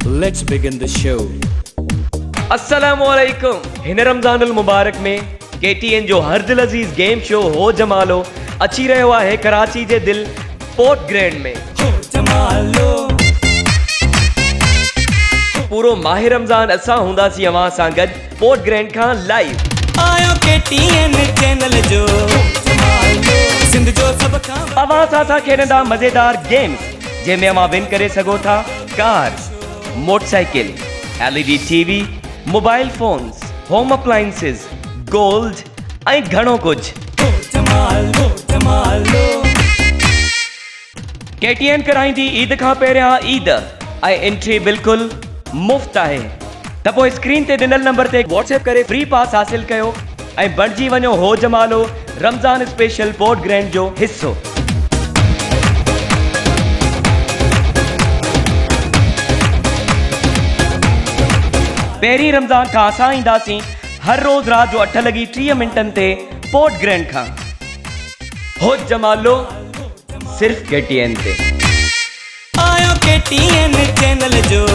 Let's begin the show. अस्सलामुअलैकुम। हिन रमज़ानुल मुबारक में KTN जो हर दिल अज़ीज़ गेम शो हो जमालो अची रहियो आहे कराची जे दिल पोर्ट ग्रैंड में। हो जमालो पूरो माह रमज़ान असां हूंदासीं अवां सां गॾु पोर्ट ग्रैंड खां लाइव। आयो KTN चैनल जो जमालो सिंध जो सब खां अवां सां असां खेॾंदा मज़ेदार गेम्स जंहिंमें अवां विन करे सघो था car, motorcycle, LED TV, mobile phones, home appliances, gold ऐं घणो कुझु। हो जमालो KTN कराईंदी ईद खां पहिरियां ईद ऐं एंट्री बिल्कुलु मुफ़्त आहे। त पोइ स्क्रीन ते ॾिनल नंबर ते WhatsApp करे फ्री पास हासिल कयो ऐं बणिजी वञो हो जमालो रमज़ान स्पेशल पोर्ट ग्रैंड जो हिस्सो। पहिरीं रमज़ान खां असां ईंदासीं हर रोज़ राति जो 8:30 ते पोर्ट ग्रैंड खां। हो जमालो सिर्फ़ KTN ते। आयो KTN चैनल जो